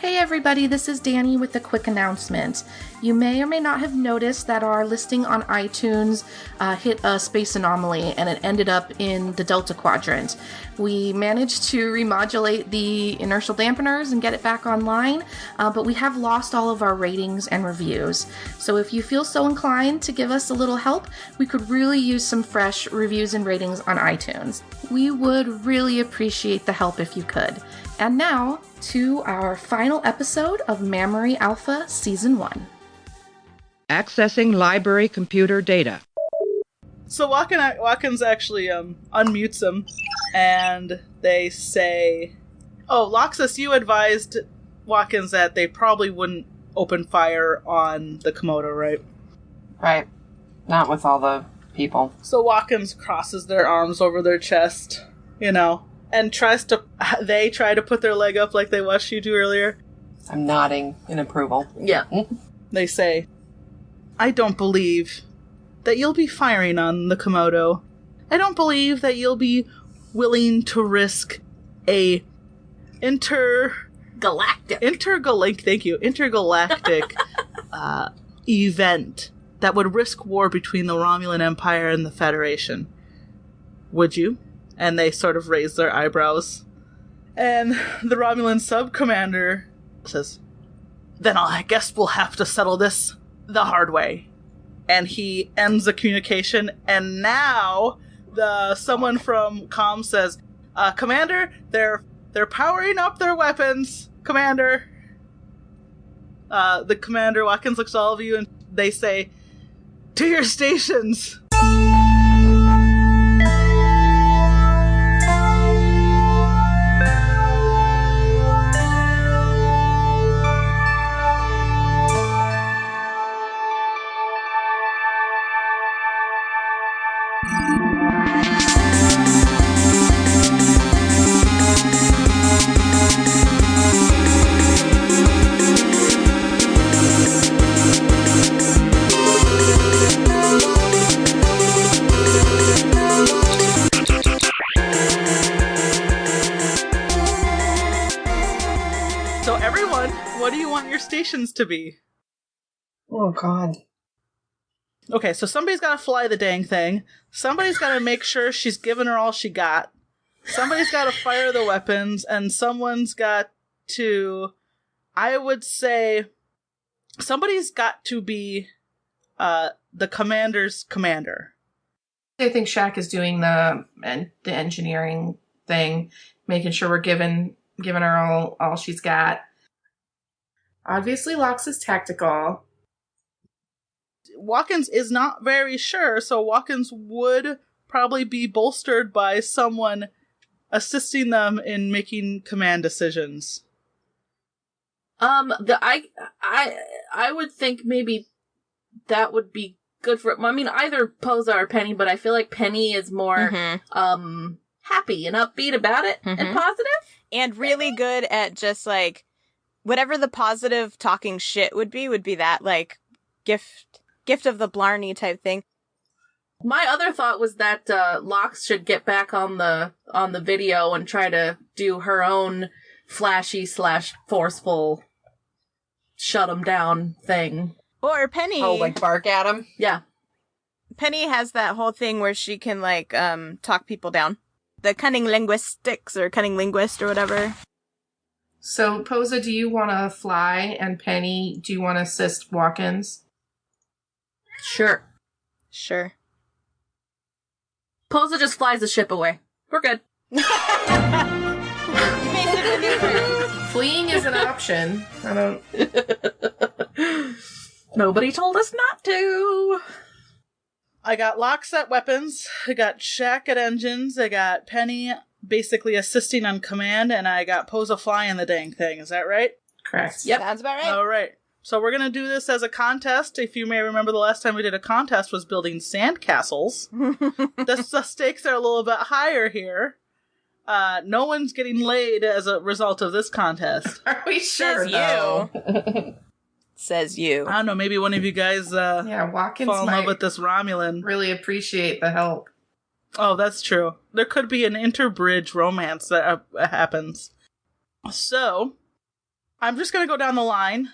Hey everybody, this is Danny with a quick announcement. You may or may not have noticed that our listing on iTunes hit a space anomaly and it ended up in the Delta Quadrant. We managed to remodulate the inertial dampeners and get it back online, but we have lost all of our ratings and reviews. So if you feel so inclined to give us a little help, we could really use some fresh reviews and ratings on iTunes. We would really appreciate the help if you could. And now, to our final episode of Mammary Alpha Season 1. Accessing library computer data. So Watkins actually unmutes him, and they say, "Oh, Loxus, you advised Watkins that they probably wouldn't open fire on the Komodo, right?" Right. Not with all the people. So Watkins crosses their arms over their chest, and they try to put their leg up like they watched you do earlier. I'm nodding in approval. Yeah. They say, "I don't believe that you'll be firing on the Komodo. I don't believe that you'll be willing to risk a intergalactic event that would risk war between the Romulan Empire and the Federation. Would you?" And they sort of raise their eyebrows. And the Romulan sub-commander says, "Then I guess we'll have to settle this the hard way." And he ends the communication, and now someone from comm says, "Commander, they're powering up their weapons, Commander." The commander, Watkins, looks at all of you, and they say, "To your stations!" So everyone, what do you want your stations to be? Oh, God. Okay, so somebody's got to fly the dang thing. Somebody's got to make sure she's given her all she got. Somebody's got to fire the weapons, and someone's got to, I would say, somebody's got to be the commander's commander. I think Shaq is doing the engineering thing, making sure we're giving her all she's got. Obviously, Lox is tactical. Watkins is not very sure, so Watkins would probably be bolstered by someone assisting them in making command decisions. I would think maybe that would be good for. I mean, either Posa or Penny, but I feel like Penny is more happy and upbeat about it and positive. And really good at just, like, whatever the positive talking shit would be that, like, gift of the Blarney type thing. My other thought was that Lox should get back on the video and try to do her own flashy / forceful shut him down thing. Or Penny. Oh, like bark at him? Yeah. Penny has that whole thing where she can, like, talk people down. The cunning linguistics or cunning linguist or whatever. So, Posa, do you want to fly? And Penny, do you want to assist Watkins? Sure. Posa just flies the ship away. We're good. Fleeing is an option. I don't... Nobody told us not to. I got Lox at weapons, I got Shaq at engines, I got Penny basically assisting on command, and I got Posa flying the dang thing. Is that right? Correct. Yep. Sounds about right. All right. So we're going to do this as a contest. If you may remember, the last time we did a contest was building sandcastles. The stakes are a little bit higher here. No one's getting laid as a result of this contest. Are we sure, Says though? you. Says you. I don't know, maybe one of you guys Watkins fall in love might with this Romulan. really appreciate the help. Oh, that's true. There could be an interbridge romance that happens. So, I'm just going to go down the line.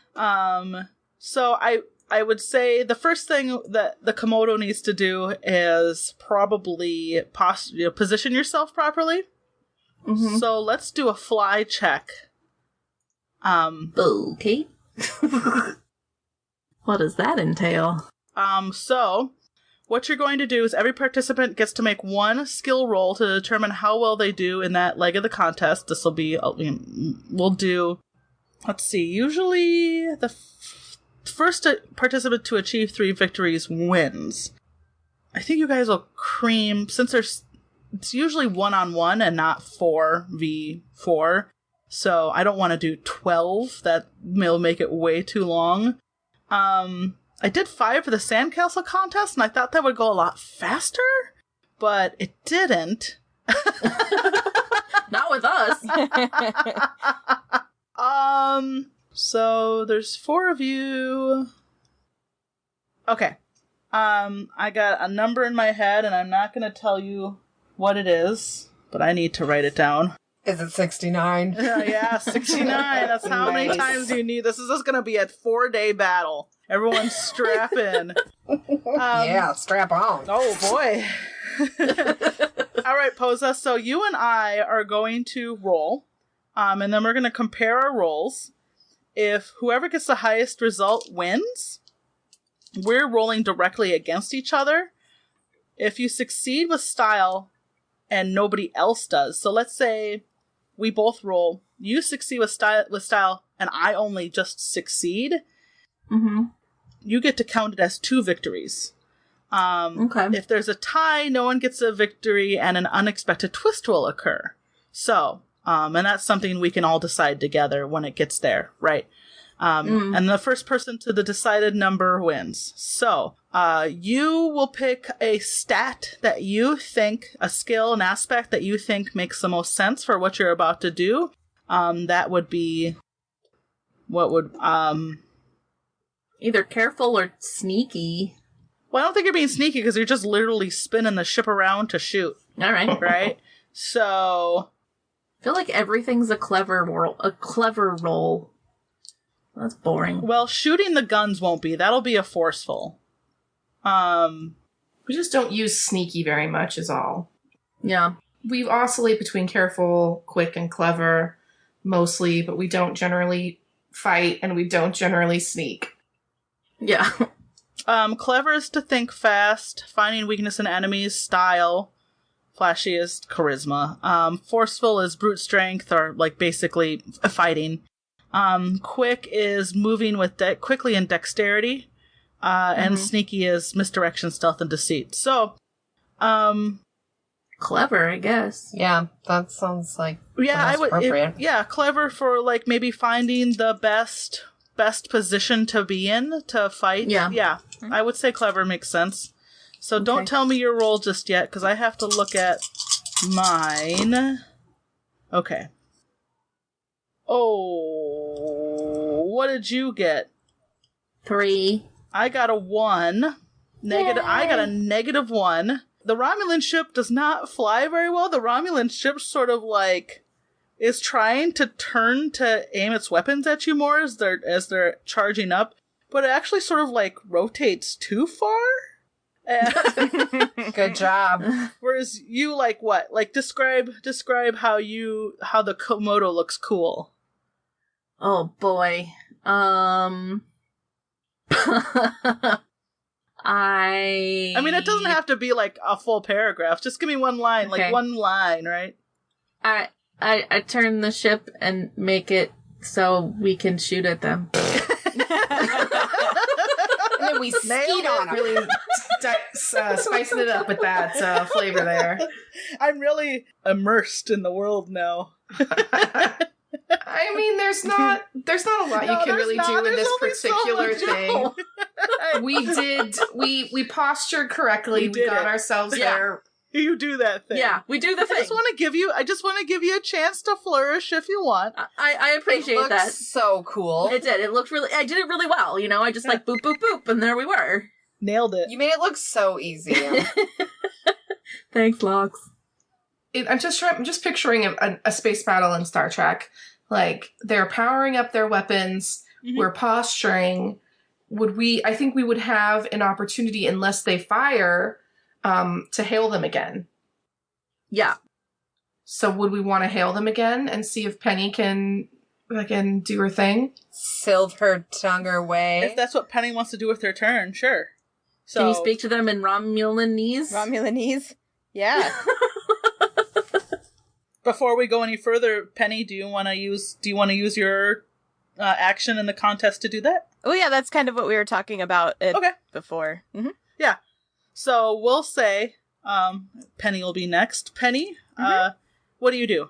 So I would say the first thing that the Komodo needs to do is probably position yourself properly. Mm-hmm. So let's do a fly check. Okay. What does that entail? So what you're going to do is every participant gets to make one skill roll to determine how well they do in that leg of the contest. This will be, we'll do, let's see, usually the first participant to achieve 3 victories wins. I think you guys will cream, since it's usually 1-on-1 and not 4v4. So I don't want to do 12. That will make it way too long. I did 5 for the sandcastle contest, and I thought that would go a lot faster, but it didn't. Not with us. So there's 4 of you. Okay. I got a number in my head, and I'm not going to tell you what it is, but I need to write it down. Is it 69? Yeah, 69. That's how many times you need. This is just going to be a 4-day battle. Everyone strap in. Yeah, strap on. Oh, boy. All right, Posa. So you and I are going to roll, and then we're going to compare our rolls. If whoever gets the highest result wins, we're rolling directly against each other. If you succeed with style and nobody else does, so let's say we both roll, you succeed with style, and I only just succeed, you get to count it as 2 victories. Okay. If there's a tie, no one gets a victory, and an unexpected twist will occur. So, and that's something we can all decide together when it gets there, right? And the first person to the decided number wins. So, you will pick a stat that you think, a skill, an aspect that you think makes the most sense for what you're about to do. That would be, what would, either careful or sneaky. Well, I don't think you're being sneaky because you're just literally spinning the ship around to shoot. All right. Right? So, I feel like everything's a clever roll. That's boring. Well, shooting the guns won't be. That'll be a forceful. We just don't use sneaky very much is all. Yeah. We oscillate between careful, quick, and clever mostly, but we don't generally fight and we don't generally sneak. Yeah. Clever is to think fast, finding weakness in enemies, style. Flashy is charisma. Forceful is brute strength, or like basically fighting. Quick is moving with quickly and dexterity. And sneaky is misdirection, stealth, and deceit. So, clever, I guess. Yeah, that sounds like I would. appropriate. Clever for like maybe finding the best position to be in to fight. Yeah. I would say clever makes sense. So don't tell me your roll just yet, because I have to look at mine. Okay. Oh, what did you get? 3. I got a 1. Negative. I got a -1. The Romulan ship does not fly very well. The Romulan ship sort of like is trying to turn to aim its weapons at you more as they're charging up, but it actually sort of like rotates too far. Good job. Whereas you like what? Like describe how the Komodo looks cool. Oh boy. I mean, it doesn't have to be like a full paragraph. Just give me one line, like one line, right? I turn the ship and make it so we can shoot at them. And then we skeet on them. Really spicing it up with that flavor there. I'm really immersed in the world now. I mean, there's not a lot you can really do in this particular thing. We postured correctly. We got ourselves there. You do that thing. Yeah, we do the thing. I just want to give you a chance to flourish if you want. I appreciate that. So cool. It did. It looked really. I did it really well. You know, I just like boop boop boop, and there we were. Nailed it. You made it look so easy. Thanks, Lox. I'm just picturing a space battle in Star Trek Like, they're powering up their weapons, we're posturing. I think we would have an opportunity, unless they fire, to hail them again. Yeah. So would we want to hail them again and see if Penny can do her thing? Silver tongue her way. If that's what Penny wants to do with her turn, sure. So, can you speak to them in Romulanese? Romulanese? Yeah. Before we go any further, Penny, do you want to use your action in the contest to do that? Oh yeah, that's kind of what we were talking about before. Mm-hmm. Yeah. So we'll say Penny will be next. Penny, what do you do?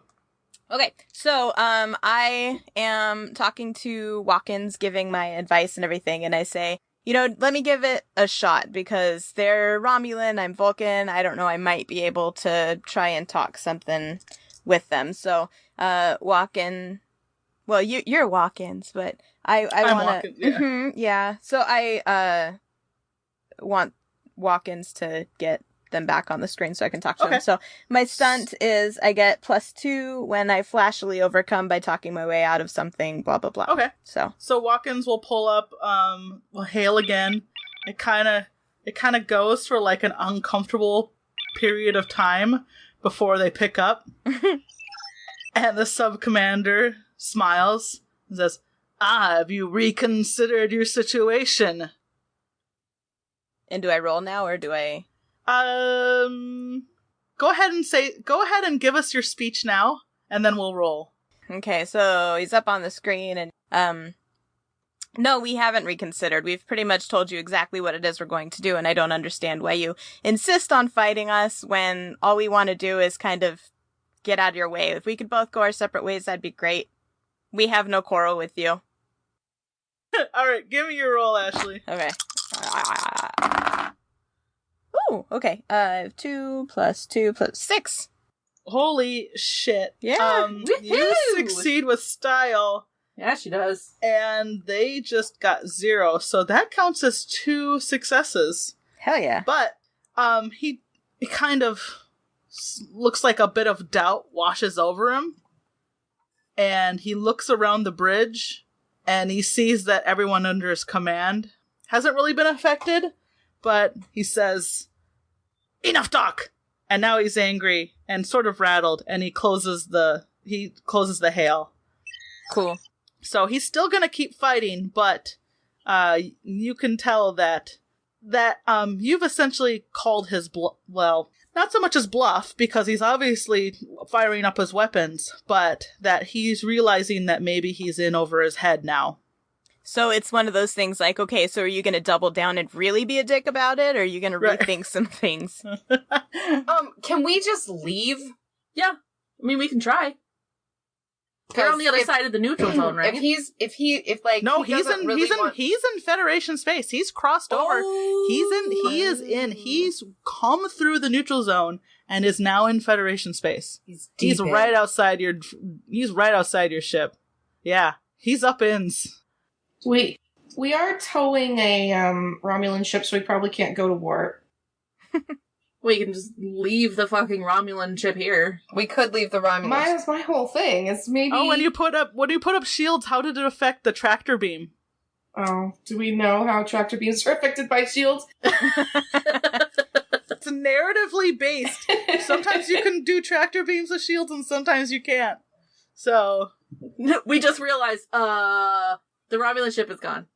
Okay, so I am talking to Watkins, giving my advice and everything, and I say, let me give it a shot, because they're Romulan, I'm Vulcan, I don't know, I might be able to try and talk something with them. So, Watkins, well, you're Watkins, but I want to, yeah. So I want Watkins to get them back on the screen so I can talk to them. So my stunt is I get +2 when I flashily overcome by talking my way out of something, blah, blah, blah. Okay. So Watkins will pull up, will hail again. It kind of goes for like an uncomfortable period of time before they pick up. And the sub-commander smiles and says, have you reconsidered your situation? And do I roll now, or do I... Go ahead and give us your speech now, and then we'll roll. Okay, so he's up on the screen, and, no, we haven't reconsidered. We've pretty much told you exactly what it is we're going to do, and I don't understand why you insist on fighting us when all we want to do is kind of get out of your way. If we could both go our separate ways, that'd be great. We have no quarrel with you. Alright, give me your roll, Ashley. Okay. Ooh, okay. 2 + 2 + 6. Holy shit. Yeah. You succeed with style. Yeah, she does. And they just got 0, so that counts as 2 successes. Hell yeah. But, he kind of looks like a bit of doubt washes over him. And he looks around the bridge, and he sees that everyone under his command hasn't really been affected, but he says, enough talk! And now he's angry and sort of rattled, and he closes the hail. Cool. So he's still gonna keep fighting, but you can tell that you've essentially called his well, not so much his bluff, because he's obviously firing up his weapons, but that he's realizing that maybe he's in over his head now. So it's one of those things like, okay, so are you going to double down and really be a dick about it, or are you going to rethink some things? Can we just leave? Yeah. I mean, we can try. They're on the other side of the neutral zone, right? He's in Federation space. He's crossed over. He's come through the neutral zone and is now in Federation space. He's right outside your ship. Yeah. He's up ins. We are towing a Romulan ship, so we probably can't go to war. We can just leave the fucking Romulan ship here. We could leave the Romulans. My whole thing is maybe... Oh, when you put up shields, how did it affect the tractor beam? Oh, do we know how tractor beams are affected by shields? It's narratively based. Sometimes you can do tractor beams with shields, and sometimes you can't. So... We just realized, the Romulan ship is gone.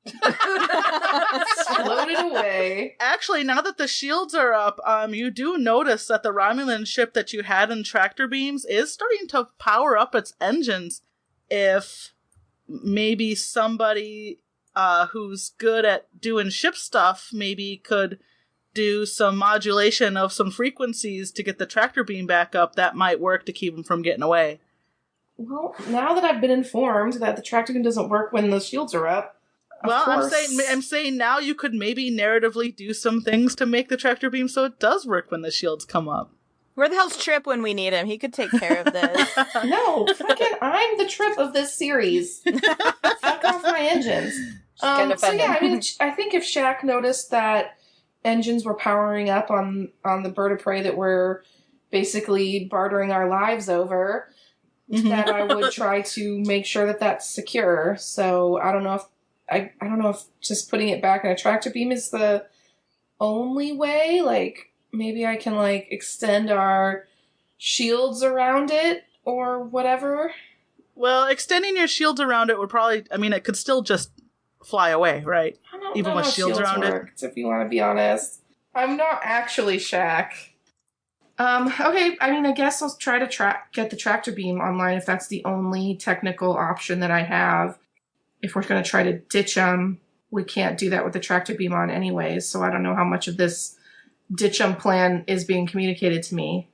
Floated away. Actually, now that the shields are up, you do notice that the Romulan ship that you had in tractor beams is starting to power up its engines. If maybe somebody who's good at doing ship stuff maybe could do some modulation of some frequencies to get the tractor beam back up, that might work to keep them from getting away. Well, now that I've been informed that the tractor beam doesn't work when the shields are up, well, I'm saying now you could maybe narratively do some things to make the tractor beam so it does work when the shields come up. Where the hell's Trip when we need him? He could take care of this. No, fucking, I'm the Trip of this series. Fuck off my engines. So yeah, I mean, I think if Shaq noticed that engines were powering up on the bird of prey that we're basically bartering our lives over, that I would try to make sure that that's secure. So I don't know if I don't know if just putting it back in a tractor beam is the only way. Like maybe I can like extend our shields around it or whatever. Well, extending your shields around it would probably, I mean, it could still just fly away, right? I don't Even know with how shields around worked, if you want to be honest. I'm not actually Shaq. Okay, I mean, I guess I'll try to get the tractor beam online if that's the only technical option that I have. If we're going to try to ditch them, we can't do that with the tractor beam on anyways, so I don't know how much of this ditch them plan is being communicated to me.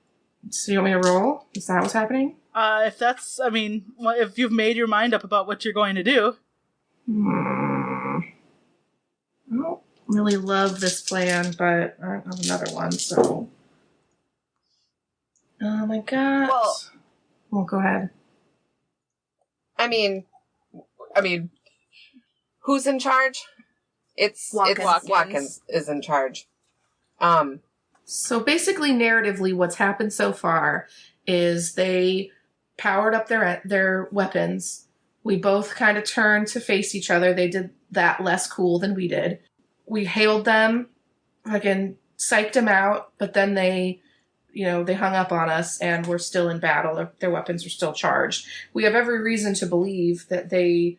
So you want me to roll? Is that what's happening? If that's, I mean, if you've made your mind up about what you're going to do. I don't really love this plan, but I have another one, so... I got... Well, go ahead. I mean, who's in charge? It's Watkins is in charge. So basically, narratively, what's happened so far is they powered up their weapons. We both kind of turned to face each other. They did that less cool than we did. We hailed them, fucking psyched them out, but then they hung up on us and we're still in battle. Their weapons are still charged. We have every reason to believe that they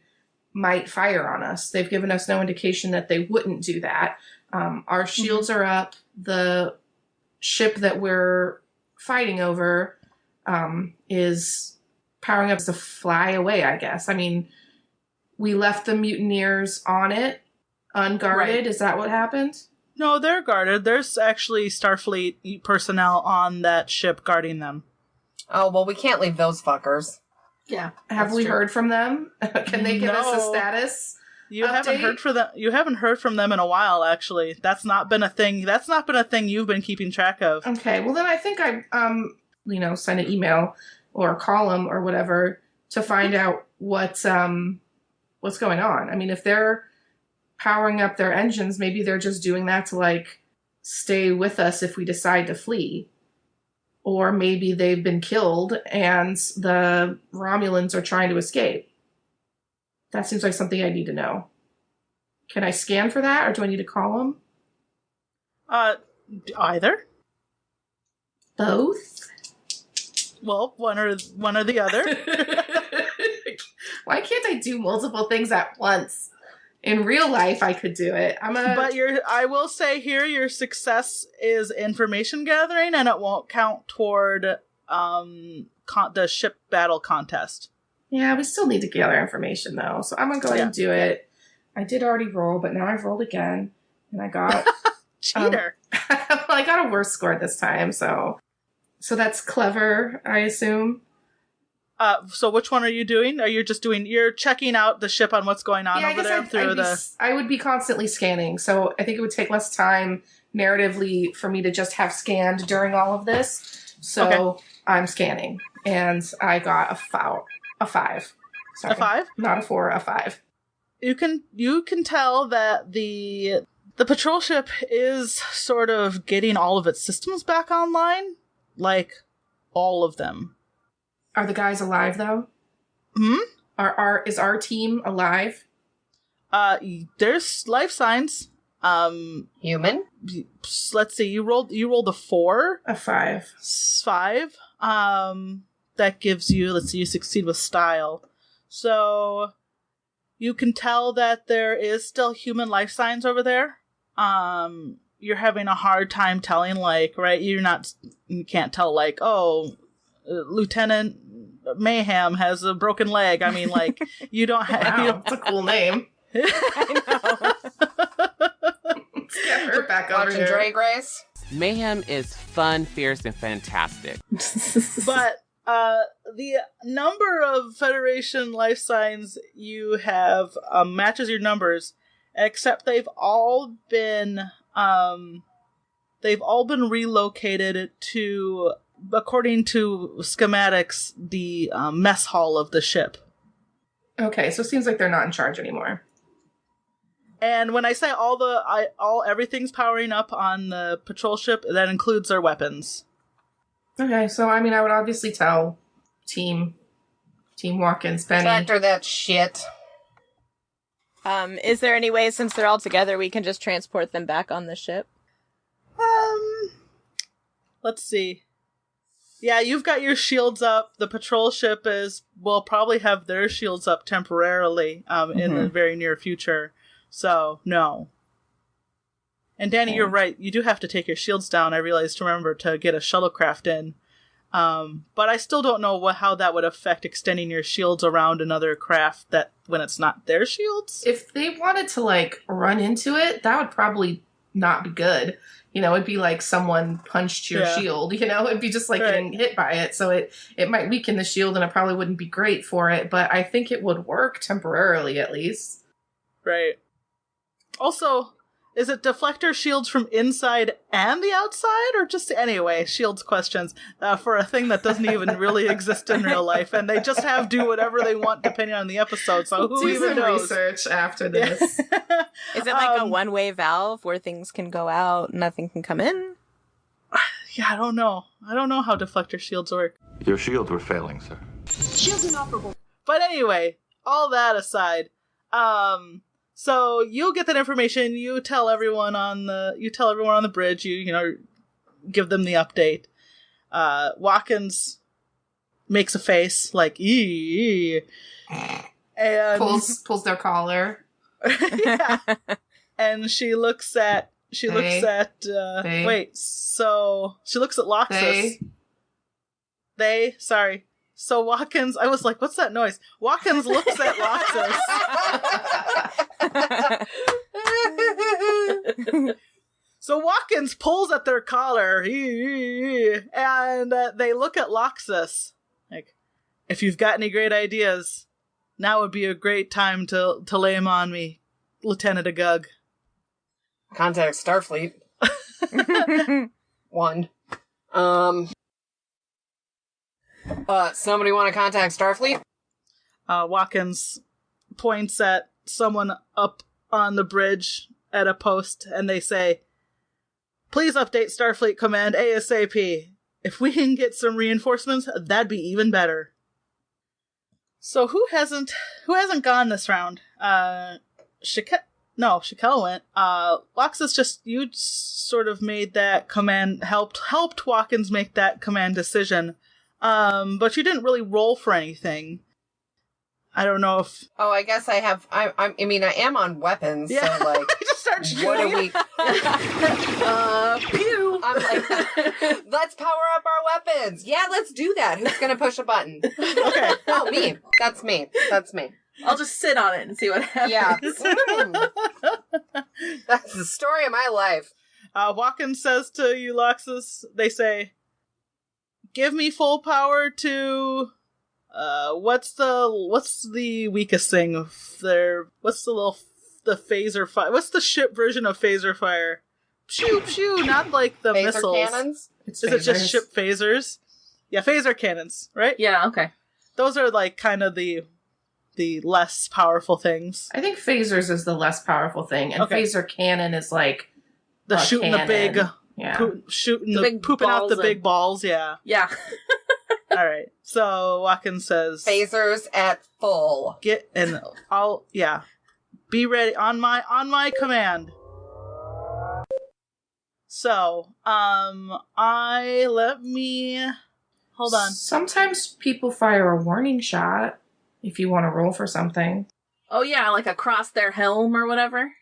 might fire on us. They've given us no indication that they wouldn't do that. Our shields are up. The ship that we're fighting over is powering up to fly away, I guess. I mean, we left the mutineers on it, unguarded. Right. Is that what happened? No, they're guarded. There's actually Starfleet personnel on that ship guarding them. Oh, well, we can't leave those fuckers. Yeah. Have we heard from them? Can they give us a status? You haven't heard from them. You haven't heard from them in a while, actually. That's not been a thing. That's not been a thing you've been keeping track of. Okay. Well, then I think I send an email or call them or whatever to find out what's going on. I mean, if they're powering up their engines, maybe they're just doing that to like stay with us if we decide to flee. Or maybe they've been killed and the Romulans are trying to escape. That seems like something I need to know. Can I scan for that or do I need to call them? Either. Both? Well, one or the other. Why can't I do multiple things at once? In real life, I could do it. But I will say here, your success is information gathering, and it won't count toward the ship battle contest. Yeah, we still need to gather information, though. So I'm going to go ahead and do it. I did already roll, but now I've rolled again. And I got... Cheater. I got a worse score this time, so that's clever, I assume. So which one are you doing? Are you just you're checking out the ship on what's going on over there I would be constantly scanning, so I think it would take less time narratively for me to just have scanned during all of this. So okay. I'm scanning, and I got a 5. Sorry. A 5? Not a 4, a 5. You can tell that the patrol ship is sort of getting all of its systems back online, like all of them. Are the guys alive, though? Is our team alive? There's life signs. Human? Let's see. You rolled a 4. A 5. 5. That gives you, let's see, you succeed with style. So you can tell that there is still human life signs over there. You're having a hard time telling, like, right? You can't tell, like, oh, Lieutenant Mayhem has a broken leg. I mean, like, you don't have... Wow, that's a cool name. I know. Let's get her back over here. Drag Race. Mayhem is fun, fierce, and fantastic. But the number of Federation life signs you have matches your numbers, except they've all been relocated to... according to schematics, the mess hall of the ship. Okay, so it seems like they're not in charge anymore. And when I say everything's powering up on the patrol ship, that includes their weapons. Okay, so I mean, I would obviously tell team Team Watkins, Penny. Tractor that shit. Is there any way, since they're all together, we can just transport them back on the ship? Let's see. Yeah, you've got your shields up. The patrol ship will probably have their shields up temporarily in the very near future. So, no. And Danny, you're right. You do have to take your shields down. I realized to remember to get a shuttlecraft in. But I still don't know how that would affect extending your shields around another craft that when it's not their shields. If they wanted to, like, run into it, that would probably not be good. You know, it'd be like someone punched your shield, you know? It'd be just like getting hit by it. So it might weaken the shield and it probably wouldn't be great for it, but I think it would work temporarily at least. Right. Also, is it deflector shields from inside and the outside, or just anyway, shields questions for a thing that doesn't even really exist in real life, and they just have do whatever they want depending on the episode, so who even knows? Research after this. Is it like a one-way valve where things can go out, nothing can come in? Yeah, I don't know. I don't know how deflector shields work. Your shields were failing, sir. Shields inoperable. But anyway, all that aside, so you'll get that information. You tell everyone on the bridge. You know, give them the update. Watkins makes a face like ee, and pulls their collar. Yeah, and she looks at Loxus. Sorry. So Watkins, I was like, what's that noise? Watkins looks at Loxus. So Watkins pulls at their collar, and they look at Loxus. Like, if you've got any great ideas, now would be a great time to lay them on me, Lieutenant Agug. Contact Starfleet. 1. Somebody want to contact Starfleet? Watkins points at someone up on the bridge at a post, and they say, "Please update Starfleet Command ASAP. If we can get some reinforcements, that'd be even better." So who hasn't gone this round? Shakel went. Loxus, you sort of made that command, helped Watkins make that command decision. But you didn't really roll for anything. I don't know if... Oh, I guess I have... I am on weapons, yeah. So, like... I just start shooting. What are we... Pew! I'm like, let's power up our weapons! Yeah, let's do that! Who's gonna push a button? Okay. Oh, me. That's me. I'll just sit on it and see what happens. Yeah. That's the story of my life. Watkins says to you, Loxus, they say, "Give me full power to... what's the weakest thing of their... What's the phaser fire? What's the ship version of phaser fire? Pew, pew, not like the phaser missiles. Cannons? Is it just ship phasers? Yeah, phaser cannons, right? Yeah, okay. Those are like kind of the less powerful things. I think phasers is the less powerful thing, and phaser cannon is like the shooting cannon. the big, pooping out the big balls. Yeah. Yeah. All right. So Watkins says, "Phasers at full. Be ready on my command." So, hold on. Sometimes people fire a warning shot if you want to roll for something. Oh yeah, like across their helm or whatever.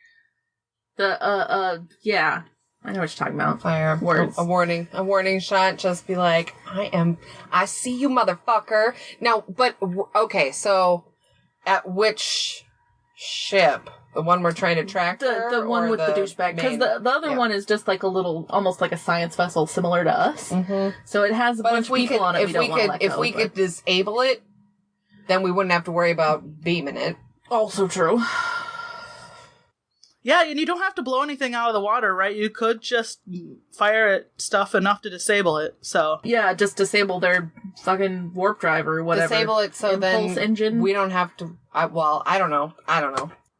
Yeah. I know what you're talking about. Fire words. A warning shot. Just be like, I see you, motherfucker. Now, but okay, so at which ship? The one we're trying to track? The one with the douchebag. Because the other one is just like a little, almost like a science vessel similar to us. Mm-hmm. So it has a bunch of people on it we don't want to let go. If we could disable it, then we wouldn't have to worry about beaming it. Also true. Yeah, and you don't have to blow anything out of the water, right? You could just fire at stuff enough to disable it, so... Yeah, just disable their fucking warp drive or whatever. Disable it so Impulse then engine. We don't have to... I don't know.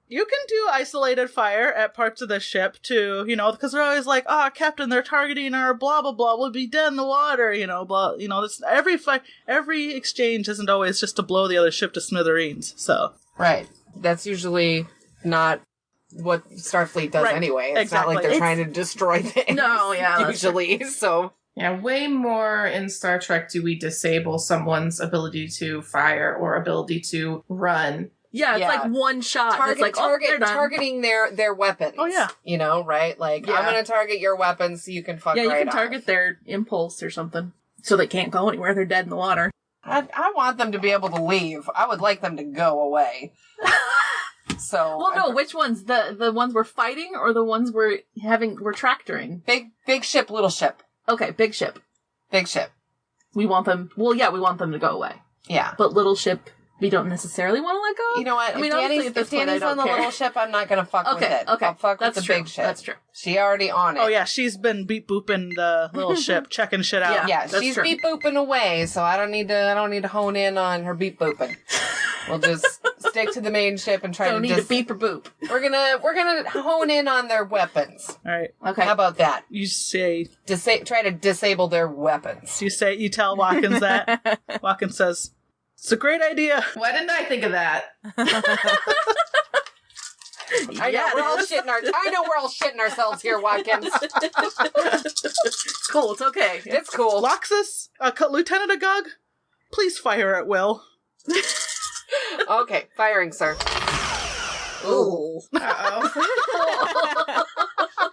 You can do isolated fire at parts of the ship too, because they're always like, Captain, they're targeting our blah, blah, blah, we'll be dead in the water, blah, this, every exchange isn't always just to blow the other ship to smithereens, so. Right. That's usually not what Starfleet does anyway. It's not like they're trying to destroy things. No, yeah. Usually, so. Yeah, way more in Star Trek do we disable someone's ability to fire or ability to run. Yeah, it's like one shot. It's like, targeting their weapons. Oh, yeah. Right? Like, I'm going to target your weapons so you can fuck right off. Yeah, you can target their impulse or something. So they can't go anywhere. They're dead in the water. I want them to be able to leave. I would like them to go away. So. Well, no, which ones? The ones we're fighting or the ones we're tractoring? Big ship, little ship. Okay, big ship. Big ship. We want them, we want them to go away. Yeah. But little ship, we don't necessarily want to let go? You know what? If Danny's on the little ship, I'm not going to fuck with it. Okay, I'll fuck that's with the true. big ship. That's true. She already on it. Oh, yeah, she's been beep-booping the little ship, checking shit out. Yeah, she's true. beep-booping away, so I don't need to hone in on her beep-booping. We'll just stick to the main ship and try don't to need to beep or boop. We're gonna hone in on their weapons. All right. Okay. How about that? You say... Try to disable their weapons. You tell Watkins that. Watkins says, it's a great idea. Why didn't I think of that? I know we're all shitting ourselves here, Watkins. Cool, it's okay. It's cool. Loxus, Lieutenant Agug, please fire at will. Okay, firing, sir. Ooh. Uh-oh.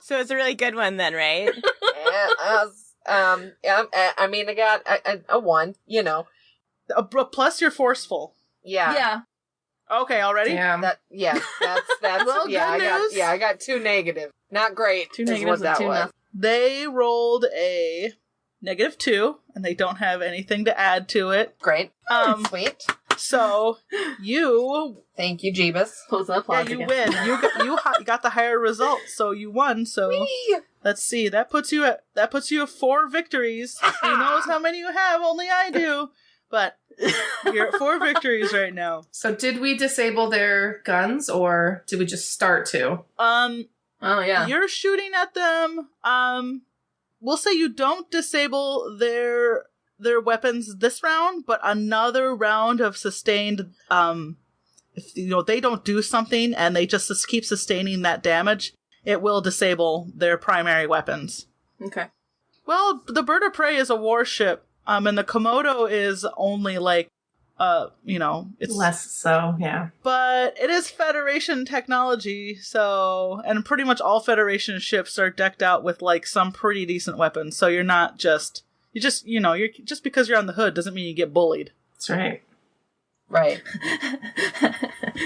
So it's a really good one then, right? I mean, I got a 1, Plus you're forceful. Yeah. Yeah. Okay, already? Damn. That's Well, yeah, good news. I got 2 negative. Not great. 2 is negatives what that and 2 was. nothing. They rolled a -2, and they don't have anything to add to it. Great. Sweet. So you, Thank you, Jeebus. Close the applause you again. win. You got the higher result, so you won. So Whee! let's see. That puts you at 4 victories. Who knows how many you have? Only I do. But you're at 4 victories right now. So did we disable their guns, or did we just start to? Oh, yeah. You're shooting at them. We'll say you don't disable their weapons this round, but another round of sustained, if they don't do something and they just keep sustaining that damage, it will disable their primary weapons. Okay. Well, the Bird of Prey is a warship, and the Komodo is only like, it's Less so, yeah. but it is Federation technology, so, and pretty much all Federation ships are decked out with like some pretty decent weapons, so you're not just, you're just because you're on the hood doesn't mean you get bullied. That's right. Right.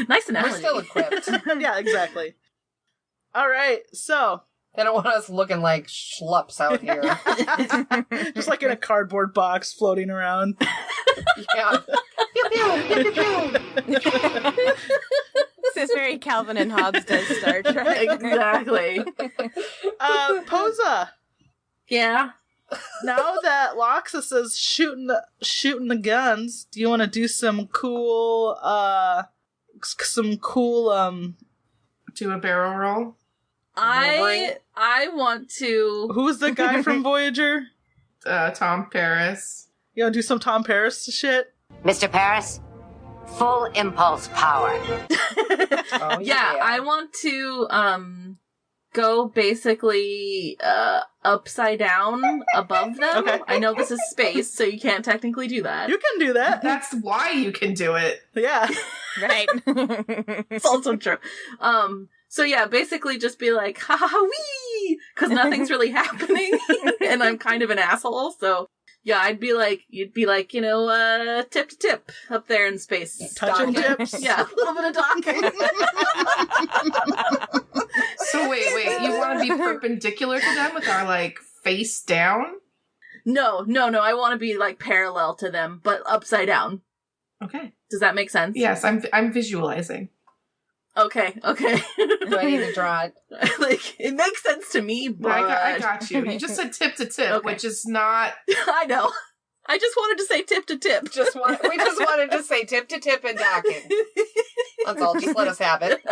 Nice analogy. We're still equipped. Yeah, exactly. All right, so They don't want us looking like schlups out here. just like in a cardboard box floating around. Yeah. This is very Calvin and Hobbes does Star Trek. Exactly. Posa. Yeah. Now that Loxus is shooting the guns, do you want to do some cool Do a barrel roll? I want to. Who's the guy from Voyager? Tom Paris. You want to do some Tom Paris shit? Mr. Paris, full impulse power. Oh, Yeah, I want to go basically upside down above them. Okay. I know this is space, so you can't technically do that. You can do that. That's why you can do it. Yeah. Right. It's also true. So yeah, basically just be like, ha ha ha wee! Because nothing's really happening, and I'm kind of an asshole, so yeah, you'd be like, tip to tip up there in space. Touching Docking. tips. Yeah, a little bit of docking. So wait, you want to be perpendicular to them with our, face down? No, I want to be, parallel to them, but upside down. Okay. Does that make sense? Yes, I'm visualizing. Okay. Do I need to draw it? It makes sense to me, but... I got you. You just said tip to tip, Okay. which is not... I know. I just wanted to say tip to tip. We just wanted to say tip to tip and docking. That's all. Just let us have it.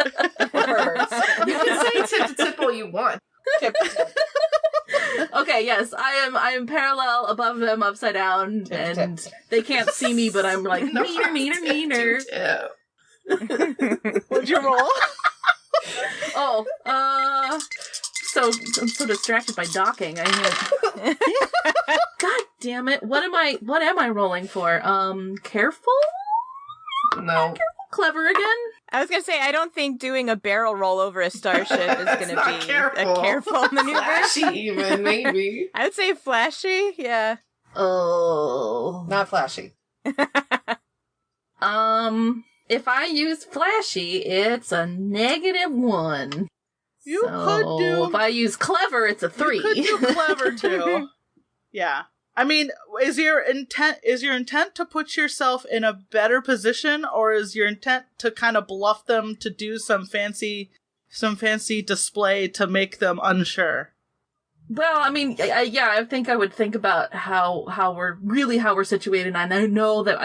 hurts. You can say tip to tip all you want. Tip to tip. Okay, yes, I am parallel above them, upside down, and they can't see me, but I'm like, meaner. What'd you roll? So I'm so distracted by docking. God damn it! What am I rolling for? Careful? No. Clever again? I was gonna say, I don't think doing a barrel roll over a starship is gonna be a careful maneuver. Flashy even, maybe. I would say flashy, yeah. Oh. Not flashy. If I use flashy, it's a -1. You could do... If I use clever, it's a 3. You could do clever, too. Yeah. I mean, is your intent to put yourself in a better position, or is your intent to kind of bluff them to do some fancy display to make them unsure? Well, I mean, yeah, I think I would think about how we're situated, and I know that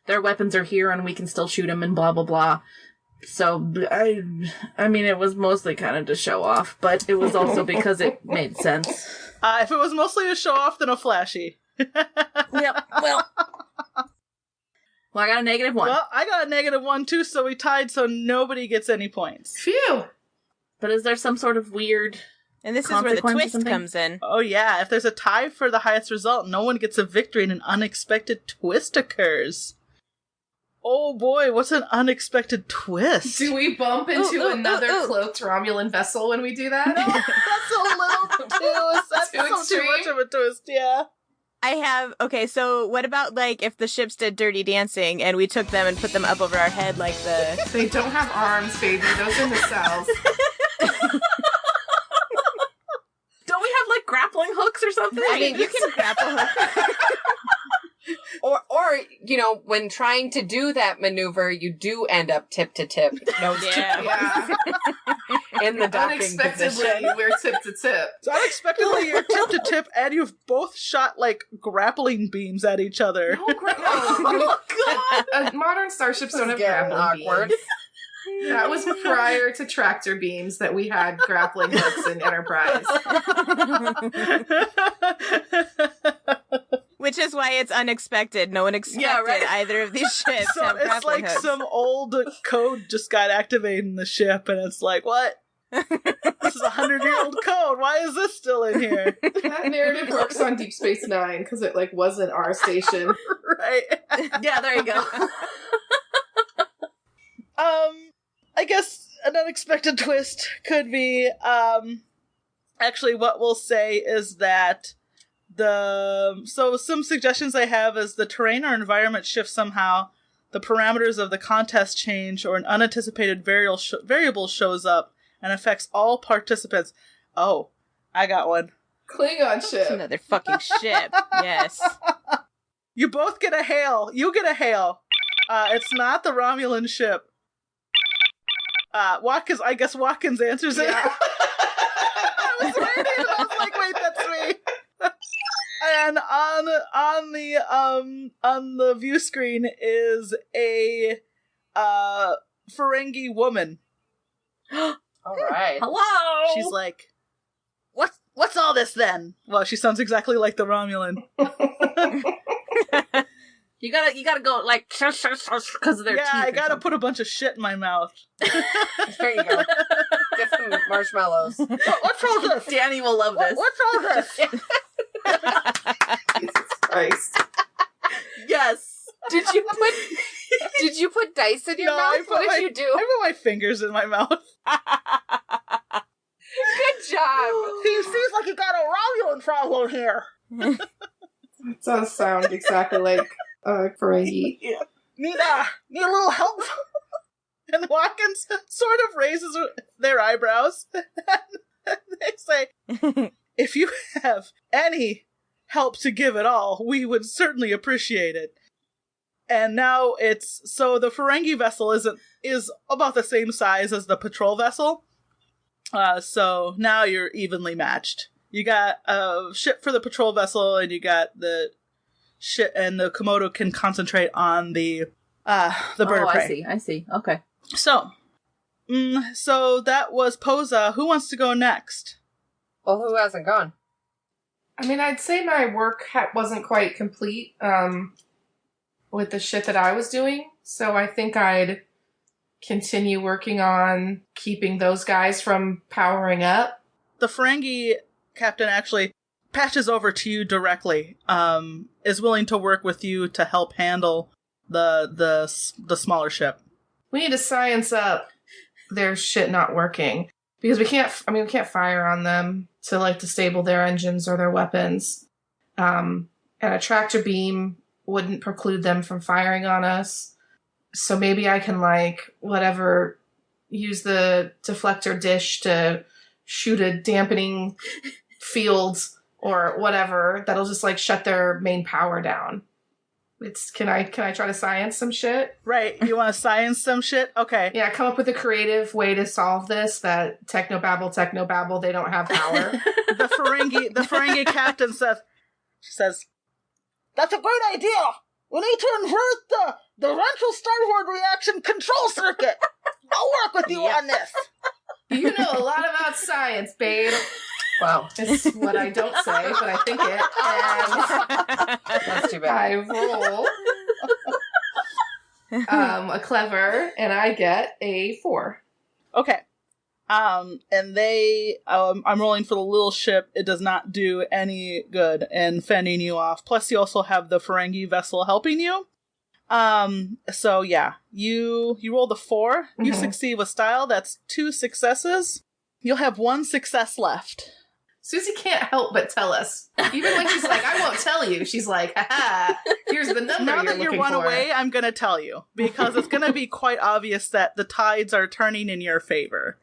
their weapons are here and we can still shoot them and blah, blah, blah. So, I mean, it was mostly kind of to show off, but it was also because it made sense. If it was mostly a show off, then a flashy. Yep, well, I got a -1. Well, I got a -1 too, so we tied, so nobody gets any points. Phew. But is there some sort of weird... And this is where the consequence or twist something? comes in. Oh yeah, if there's a tie for the highest result, no one gets a victory and an unexpected twist occurs. Oh boy, what's an unexpected twist? Do we bump into another cloaked Romulan vessel when we do that? No, that's a little that's too much of a twist, yeah. I have, okay, so what about, like, if the ships did Dirty Dancing and we took them and put them up over our head like the... They don't have arms, baby. Those are nacelles. Don't we have, like, grappling hooks or something? I mean, you can grapple hook. Or, you know, when trying to do that maneuver, you do end up tip to tip. Nose Yeah. in the docking Unexpectedly, position. we're tip to tip. So unexpectedly, you're tip to tip, and you've both shot, like, grappling beams at each other. Oh, God! Modern starships don't have Getting grappling awkward. beams. That was prior to tractor beams that we had grappling hooks in Enterprise. Which is why it's unexpected. No one expected either of these ships to So have it's grappling like hooks. some old code just got activated in the ship, and it's like, what? This is a 100-year-old code. Why is this still in here? That narrative works on Deep Space Nine because it like wasn't our station. Right. Yeah, there you go. I guess an unexpected twist could be, actually what we'll say is that so some suggestions I have is the terrain or environment shifts somehow, the parameters of the contest change, or an unanticipated variable shows up and affects all participants. Oh, I got one. Klingon ship. It's another fucking ship. Yes. You both get a hail. You get a hail. It's not the Romulan ship. Watkins, I guess Watkins answers it. Yeah. I was waiting and I was like, wait, that's me. And on the view screen is a Ferengi woman. All right. Hello! She's like, what's all this then? Well, she sounds exactly like the Romulan. You gotta go, like, shush, because of their teeth. Yeah, I or gotta something. put a bunch of shit in my mouth. There you go. Get some marshmallows. What's all this? Danny will love this. What's all this? Jesus Christ. Yes. Did you put dice in your mouth? What did you do? I put my fingers in my mouth. Good job. He seems like he got a Romulan problem here. It does sound exactly like Ferengi. Yeah. Need a little help? And Watkins sort of raises their eyebrows. And they say, if you have any help to give at all, we would certainly appreciate it. And now so the Ferengi vessel is about the same size as the patrol vessel. So now you're evenly matched. You got a ship for the patrol vessel, and you got the ship, and the Komodo can concentrate on the bird of prey. I see. Okay. So, So that was Posa. Who wants to go next? Well, who hasn't gone? I mean, I'd say my work wasn't quite complete with the shit that I was doing, so I think I'd continue working on keeping those guys from powering up. The Ferengi captain actually patches over to you directly, is willing to work with you to help handle the smaller ship. We need to science up their shit not working. Because we can't fire on them to disable their engines or their weapons. And a tractor beam wouldn't preclude them from firing on us. So maybe I can use the deflector dish to shoot a dampening field or whatever that'll just shut their main power down. Can I try to science some shit? Right, you want to science some shit? Okay. Yeah, come up with a creative way to solve this that technobabble, they don't have power. The Ferengi captain says, "That's a great idea! We need to invert the ventral starboard reaction control circuit! I'll work with you on this!" You know a lot about science, babe. Wow. It's what I don't say, but I think it. And That's too bad. I roll a clever, and I get a 4. Okay. And I'm rolling for the little ship. It does not do any good in fending you off. Plus, you also have the Ferengi vessel helping you. So yeah, you roll the 4. You succeed with style. That's 2 successes. You'll have 1 success left. Susie can't help but tell us. Even when she's like, I won't tell you, she's like, haha, here's the number Now you're that you looking run for. away, I'm going to tell you. Because it's going to be quite obvious that the tides are turning in your favor.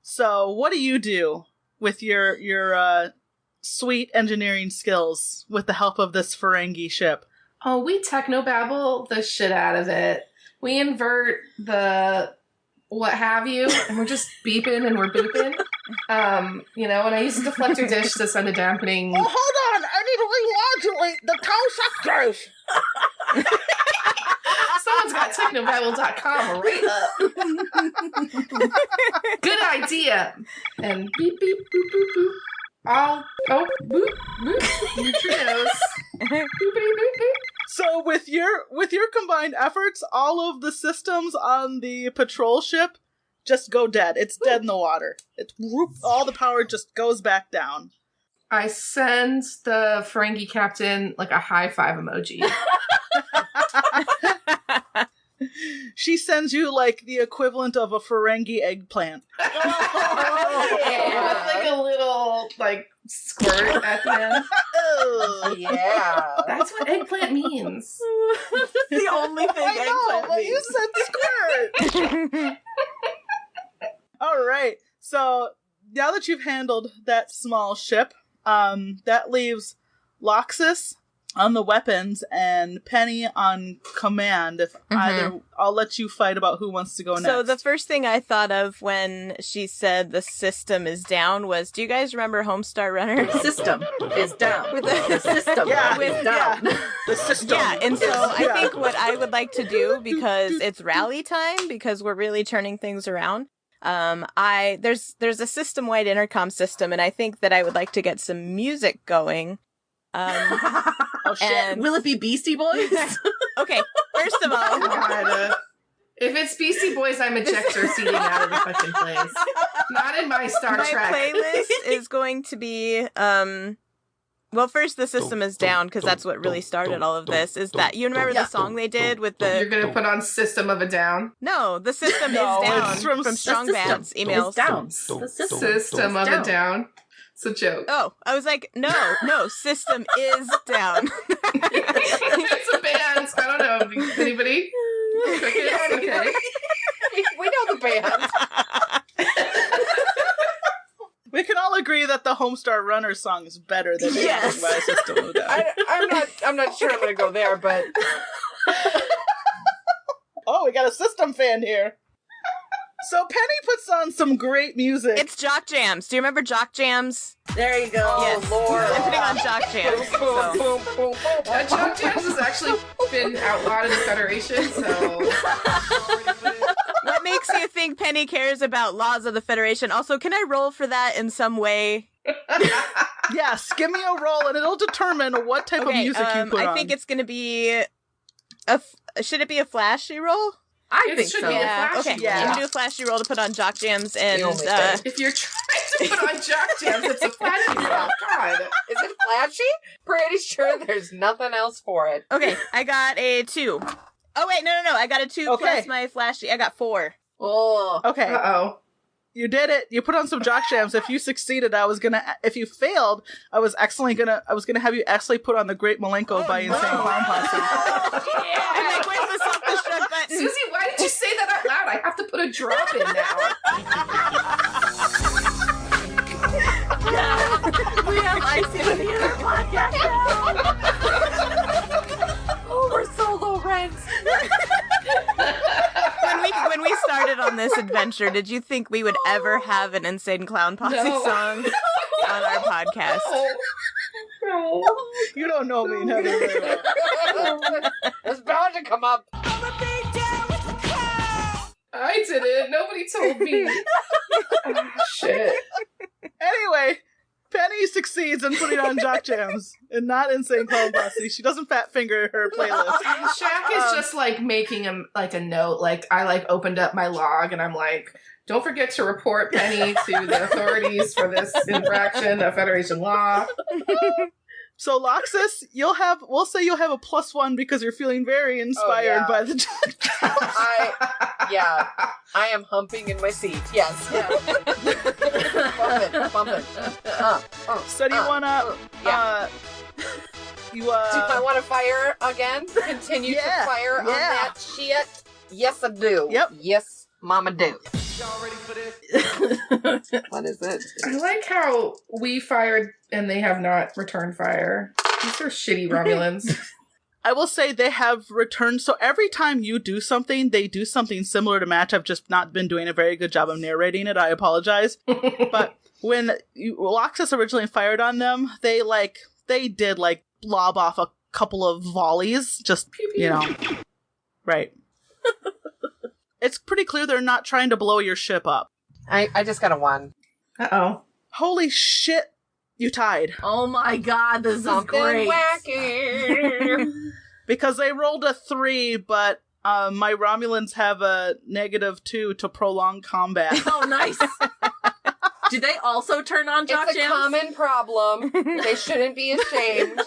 So what do you do with your sweet engineering skills with the help of this Ferengi ship? Oh, we technobabble the shit out of it. We invert the what have you, and we're just beeping and we're booping. And I use a deflector dish to send a dampening. Oh, hold on! I need to remodulate the tow sectors! Someone's got technobabble.com right up. Good idea. And beep, beep, boop, boop, boop. Boop, boop. Neutrinos. Boopity, boop, boop. So with your combined efforts, all of the systems on the patrol ship just go dead. It's dead in the water. All the power just goes back down. I send the Ferengi captain a high five emoji. She sends you the equivalent of a Ferengi eggplant. Oh, yeah. With a little squirt at the end. Yeah. That's what eggplant means. That's the only thing I know, but you said squirt. All right. So now that you've handled that small ship, that leaves Loxus on the weapons and Penny on command. If either, I'll let you fight about who wants to go next. So the first thing I thought of when she said the system is down was, do you guys remember Homestar Runner? The system is down. The system is down. The system. Yeah, and so I think what I would like to do, because it's rally time, because we're really turning things around, there's a system-wide intercom system, and I think that I would like to get some music going. Oh shit! And Will it be Beastie Boys? okay, first of all, God, if it's Beastie Boys, I'm ejector seating out of the fucking place. Not in my Star my Trek. playlist is going to be well, first the system is down, because that's what really started all of this. Is that you remember the song they did with the? You're gonna put on System of a Down. No, the system No, is down it's from Strong The system Band's emails. is down. The System of a Down. It's a joke. Oh, I was like, no, system is down. It's a band. I don't know. Anybody? Crickets? Okay. We know the band. We can all agree that the Homestar Runner song is better than Yes. by System of a Down. I'm not sure I'm gonna go there, but Oh, we got a System fan here. So Penny puts on some great music. It's Jock Jams. Do you remember Jock Jams? There you go. Yes. Lord. I'm putting on Jock Jams. So. boom, boom, boom. Jock Jams has actually been outlawed in the Federation, so... What makes you think Penny cares about laws of the Federation? Also, can I roll for that in some way? Yes, give me a roll and it'll determine what type of music you put on. I think it's going to be should it be a flashy roll? I think so. Be a flashy Okay, roll. I'm going to do a flashy roll to put on jock jams and If you're trying to put on jock jams, it's a flashy roll. God. Is it flashy? Pretty sure there's nothing else for it. Okay, I got a 2. Oh wait, no, I got a 2 plus my flashy. I got 4. Oh. Okay. Uh-oh. You did it. You put on some jock jams. If you succeeded, if you failed, I was gonna have you actually put on the Great Malenko by Insane Clown Posse. I'm like, where's the self-destruct button? Susie, why did you say that out loud? I have to put a drop in now. We have Icy with the other podcast now. Oh, we're so low rents. When we started on this adventure, did you think we would ever have an Insane Clown Posse song on our podcast? No. You don't know me, Heather, very well. It's bound to come up. I didn't. Nobody told me. Oh, shit. Anyway, Penny succeeds in putting on jock jams and not Insane Clown Posse. She doesn't fat finger her playlist. Shaq is just like making him like a note. Like I like opened up my log and I'm like, don't forget to report Penny to the authorities for this infraction of Federation law. So Loxus, we'll say you'll have a +1 because you're feeling very inspired by the jock jams. I am humping in my seat. Yes. Bump it. So do you wanna? Do I want to fire again? Continue to fire on that shit? Yes, I do. Yep. Yes, Mama do. Y'all ready for this? What is it? I like how we fired and they have not returned fire. These are shitty Romulans. I will say they have returned. So every time you do something, they do something similar to match. I've just not been doing a very good job of narrating it. I apologize. But when Loxus originally fired on them, they did lob off a couple of volleys. Just, pew, pew. Right. It's pretty clear they're not trying to blow your ship up. I just got a 1. Uh-oh. Holy shit, you tied. Oh my god, this is great. Wacky. Because they rolled a 3, but my Romulans have a -2 to prolong combat. Oh, nice. Do they also turn on jock It's a jams? common problem. They shouldn't be ashamed.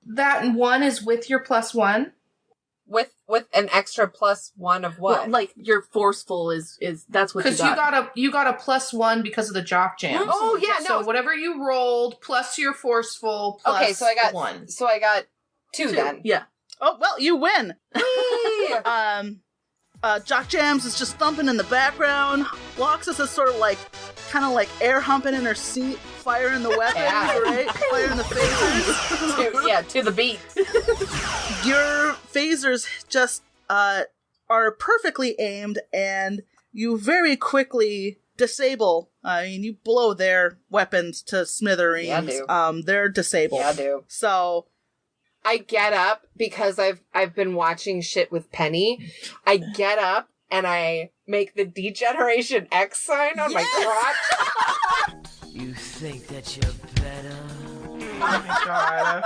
That 1 is with your +1? With an extra +1 of what? Well, like your forceful is that's what you got. Because you got a +1 because of the jock jams. Oh yeah, no. So whatever you rolled plus your forceful plus okay, so I got 1. So I got 2 then. Yeah. Oh, well, you win. Jock Jams is just thumping in the background. Loxus is sort of kind of like air humping in her seat, firing the weapons, right? Firing the phasers. To the beat. Your phasers just are perfectly aimed, and you very quickly disable. You blow their weapons to smithereens. Yeah, I do. They're disabled. Yeah, I do. So I get up because I've been watching shit with Penny. I get up and I make the Degeneration X sign on my crotch. You think that you're better? Oh my god.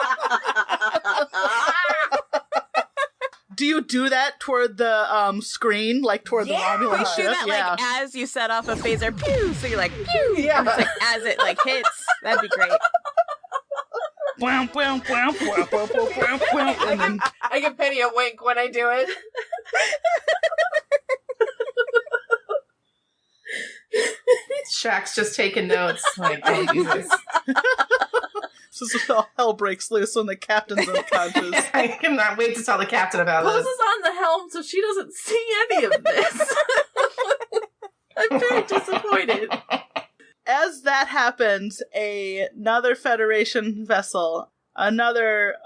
do you do that toward the screen, toward the Romulan You ship? do that as you set off a phaser, pew. So you're like, pew. Yeah. It's as it hits. That'd be great. And then I give Penny a wink when I do it. Shaq's just taking notes. Like, oh, Jesus. this is how hell breaks loose when the captain's unconscious. I cannot wait to tell the captain about Pose this. is on the helm so she doesn't see any of this. I'm very disappointed. As that happens, another Federation vessel, another,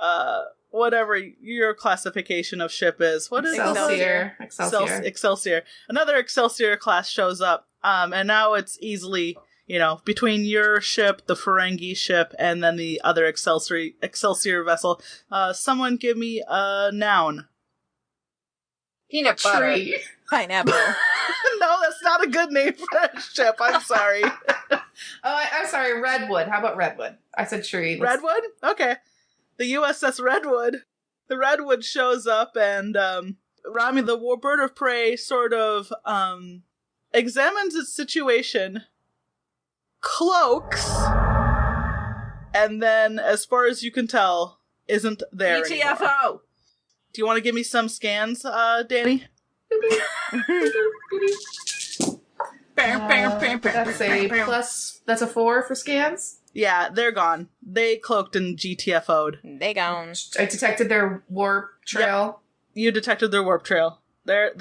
whatever your classification of ship is. What is Excelsior. Excelsior. Another Excelsior class shows up, and now it's easily, between your ship, the Ferengi ship, and then the other Excelsior vessel. Someone give me a noun. Peanut butter. Tree. Pineapple. No, that's not a good name for a ship. I'm sorry. I'm sorry, Redwood. How about Redwood? I said tree. Redwood? Okay. The USS Redwood. The Redwood shows up and Rami, the bird of prey, sort of examines its situation, cloaks, and then, as far as you can tell, isn't there anymore. GTFO! Do you want to give me some scans, Danny? That's a 4 for scans. Yeah, they're gone. They cloaked and GTFO'd. They gone. I detected their warp trail. Yep. You detected their warp trail. They're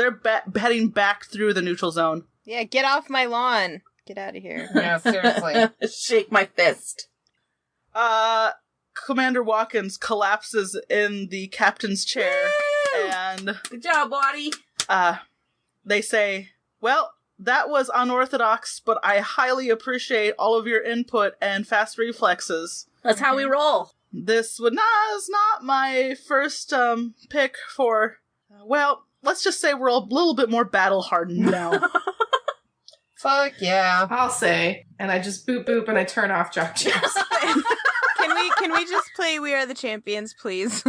heading back through the neutral zone. Yeah, get off my lawn. Get out of here. Yeah, seriously. Shake my fist. Commander Watkins collapses in the captain's chair. Woo! And good job, buddy. They say, well, that was unorthodox, but I highly appreciate all of your input and fast reflexes. That's how we roll. This is not my first pick for, well, let's just say we're a little bit more battle-hardened now. Fuck yeah. I'll say. And I just boop boop and I turn off Jock Jams. Can we just play We Are the Champions, please?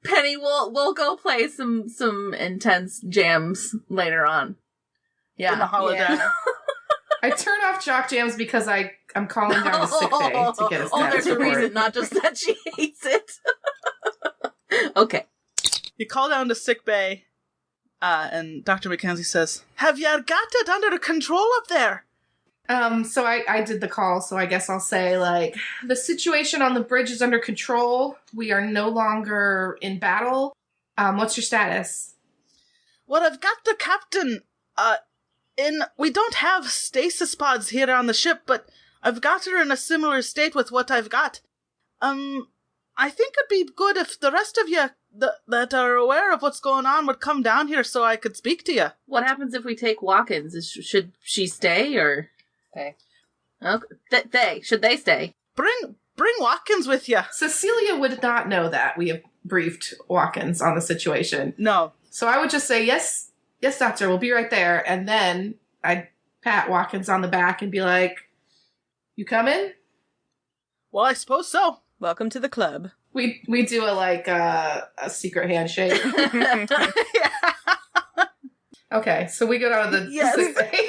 Penny, we'll go play some intense jams later on. Yeah. In the holodeck. Yeah. I turn off Jock Jams because I'm calling down the sick bay to get a status there's a report. reason, not just that she hates it. Okay. You call down to sick bay, and Dr. Mackenzie says, have you got it under control up there? So I did the call, so I guess I'll say, like, the situation on the bridge is under control. We are no longer in battle. What's your status? Well, I've got the captain, we don't have stasis pods here on the ship, but I've got her in a similar state with what I've got. I think it'd be good if the rest of you that are aware of what's going on would come down here so I could speak to you. What happens if we take Watkins? Should she stay, or...? Stay. Okay. Should they stay? Bring Watkins with you. Cecilia would not know that. We have briefed Watkins on the situation. No. So I would just say, yes, doctor, we'll be right there. And then I'd pat Watkins on the back and be like, you coming? Well, I suppose so. Welcome to the club. We do a secret handshake. Okay, so we go down to the sick bay.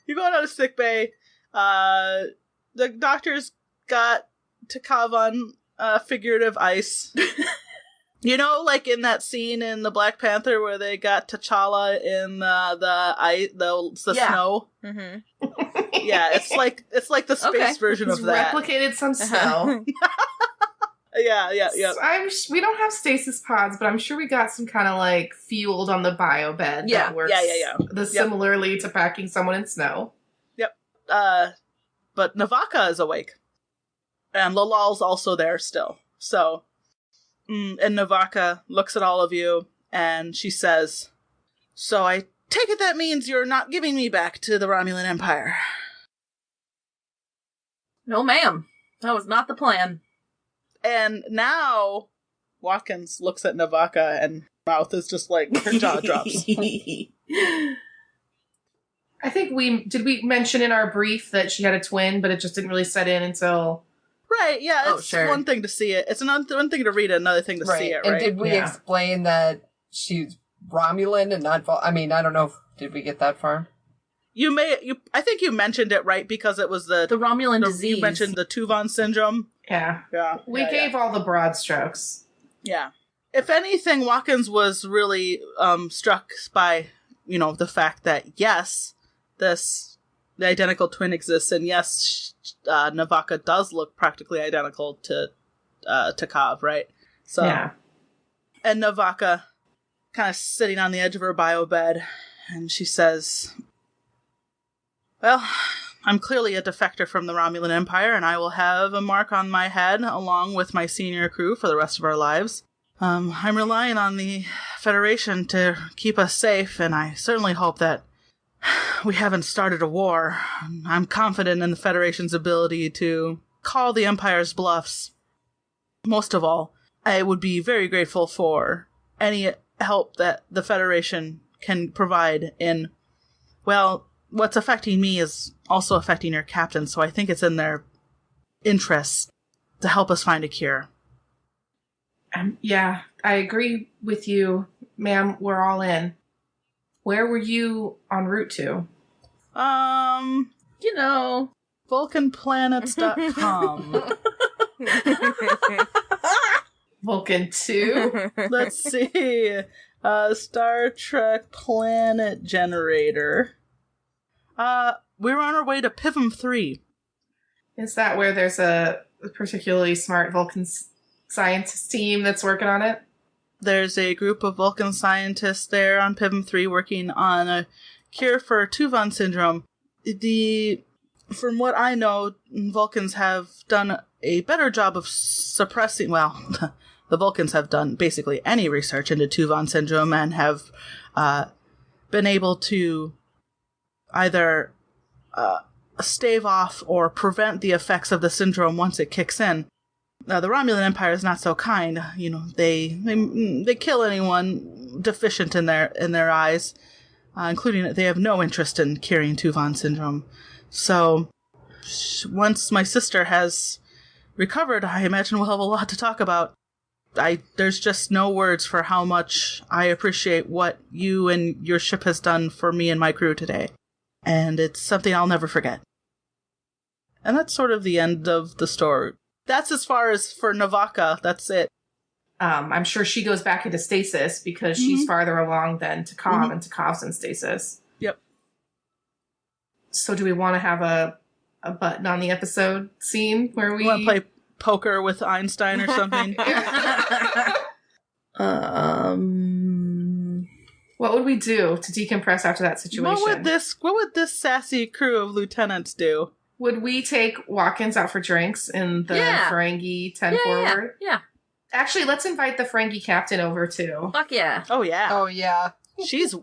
You go down to sick bay. The doctor's got Takav on figurative ice. You know, like in that scene in the Black Panther where they got T'Challa in the snow. Mm-hmm. Yeah, it's like the space version of that. Replicated some snow. Yeah. We don't have stasis pods, but I'm sure we got some kind of like fueled on the bio bed. Yeah, that works similarly to packing someone in snow. Yep. But Navaka is awake, and Lalal's also there still. So, and Navaka looks at all of you, and she says, "So I take it that means you're not giving me back to the Romulan Empire." No, ma'am. That was not the plan. And now, Watkins looks at Navaka and mouth is just like, her jaw drops. I think we mention in our brief that she had a twin, but it just didn't really set in until... Right, yeah, it's one thing to see it. It's one thing to read it, another thing to see it, right? And did we explain that she's Romulan and not... I don't know did we get that far? I think you mentioned it, right, because it was the Romulan disease. You mentioned the Tuvan syndrome. Yeah. Yeah. We gave all the broad strokes. Yeah. If anything, Watkins was really struck by, the fact that, yes, the identical twin exists, and yes, Navaka does look practically identical to Kav, right? So, yeah. And Navaka kind of sitting on the edge of her bio bed, and she says, well, I'm clearly a defector from the Romulan Empire, and I will have a mark on my head along with my senior crew for the rest of our lives. I'm relying on the Federation to keep us safe, and I certainly hope that we haven't started a war. I'm confident in the Federation's ability to call the Empire's bluffs. Most of all, I would be very grateful for any help that the Federation can provide in, well, what's affecting me is also affecting your captain, so I think it's in their interests to help us find a cure. Yeah, I agree with you, ma'am. We're all in. Where were you en route to? Vulcanplanets.com. Vulcan 2? Let's see. Star Trek Planet Generator. We were on our way to Pivum 3. Is that where there's a particularly smart Vulcan scientist team that's working on it? There's a group of Vulcan scientists there on Pivum 3 working on a cure for Tuvan syndrome. From what I know, Vulcans have done a better job of suppressing, well, the Vulcans have done basically any research into Tuvan syndrome and have been able to either stave off or prevent the effects of the syndrome once it kicks in. The Romulan Empire is not so kind. You know, they kill anyone deficient in their eyes, including they have no interest in curing Tuvan syndrome. So, once my sister has recovered, I imagine we'll have a lot to talk about. There's just no words for how much I appreciate what you and your ship has done for me and my crew today. And it's something I'll never forget. And that's sort of the end of the story. That's as far as for Navaka. That's it. I'm sure she goes back into stasis because she's farther along than Takov, and Takov's in stasis. Yep. So do we want to have a button on the episode scene where we want to play poker with Einstein or something? What would we do to decompress after that situation? What would this sassy crew of lieutenants do? Would we take Watkins out for drinks in the Ferengi 10 forward? Yeah. Actually, let's invite the Ferengi captain over too. Fuck yeah. Oh yeah. Oh yeah. She's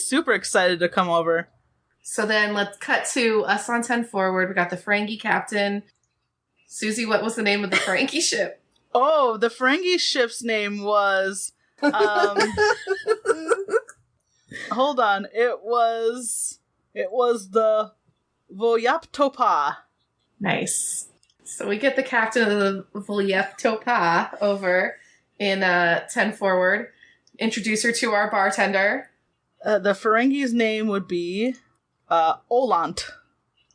super excited to come over. So then let's cut to us on 10 forward. We got the Ferengi captain. Susie, what was the name of the Ferengi ship? Oh, the Ferengi ship's name was hold on. It was the Voyaptopa. Nice. So we get the captain of the Voyaptopa over in 10 forward. Introduce her to our bartender. The Ferengi's name would be Olant.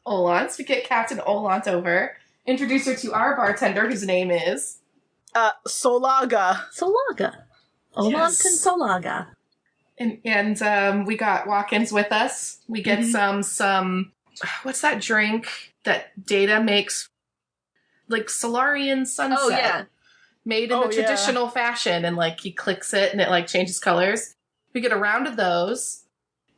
Olant. So we get Captain Olant over. Introduce her to our bartender, whose name is Solaga. Solaga. Olant and Solaga. And we got Watkins with us. We get some what's that drink that Data makes? Like Solarian Sunset. Oh, yeah. Made in the traditional fashion, and like he clicks it and it like changes colors. We get a round of those.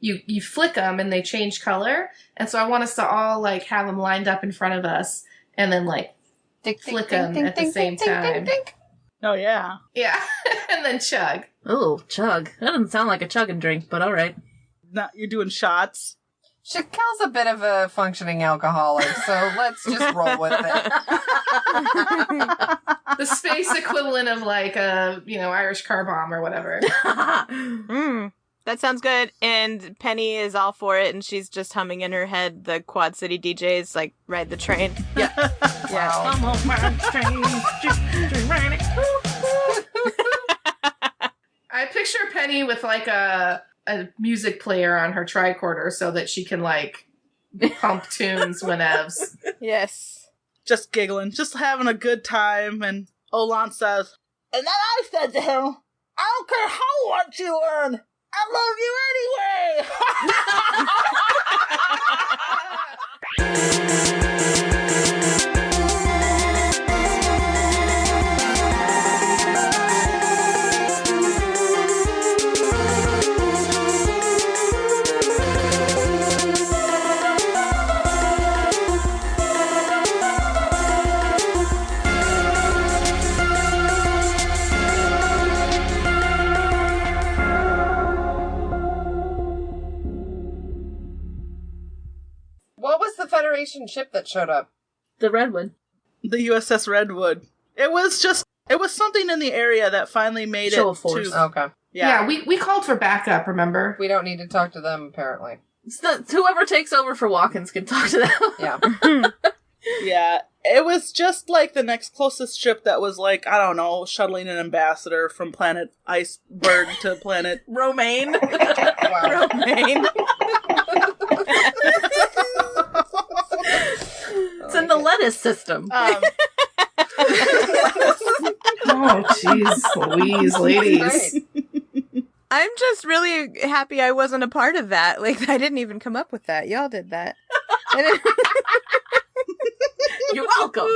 You flick them and they change color. And so I want us to all like have them lined up in front of us and then like flick them at the same time. Oh yeah. Yeah. And then chug. Oh, chug. That doesn't sound like a chugging drink, but all right. Now you're doing shots. Shakel's a bit of a functioning alcoholic, so let's just roll with it. The space equivalent of like a, Irish car bomb or whatever. That sounds good. And Penny is all for it, and she's just humming in her head the Quad City DJs, like, ride the train. Yeah. Yeah. I'm on my train. I picture Penny with like a music player on her tricorder so that she can like pump tunes whenevs. Yes. Just giggling, just having a good time, and Olant says, and then I said to him, I don't care how much you earn, I love you What was the Federation ship that showed up? The Redwood. The USS Redwood. It was something in the area that finally made Show it of force. to... Okay. Yeah, we called for backup, remember? We don't need to talk to them, apparently. So whoever takes over for Watkins can talk to them. Yeah. Yeah, it was just like the next closest ship that was like, I don't know, shuttling an ambassador from planet Iceberg to planet Romaine. Wow. Romaine. It's in the lettuce system. Oh, jeez Louise, ladies. Right. I'm just really happy I wasn't a part of that. Like, I didn't even come up with that. Y'all did that. You're welcome.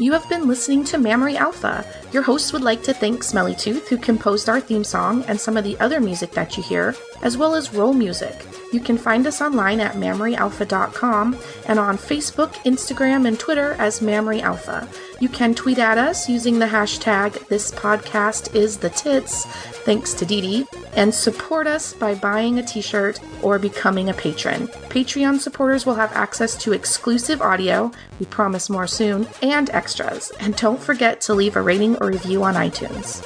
You have been listening to Mammary Alpha. Your hosts would like to thank Smelly Tooth, who composed our theme song and some of the other music that you hear, as well as Roll Music. You can find us online at mammaryalpha.com and on Facebook, Instagram, and Twitter as Mammary Alpha. You can tweet at us using the hashtag #ThisPodcastIsTheTits, thanks to Dee Dee, and support us by buying a t-shirt or becoming a patron. Patreon supporters will have access to exclusive audio, we promise more soon, and extras. And don't forget to leave a rating or review on iTunes.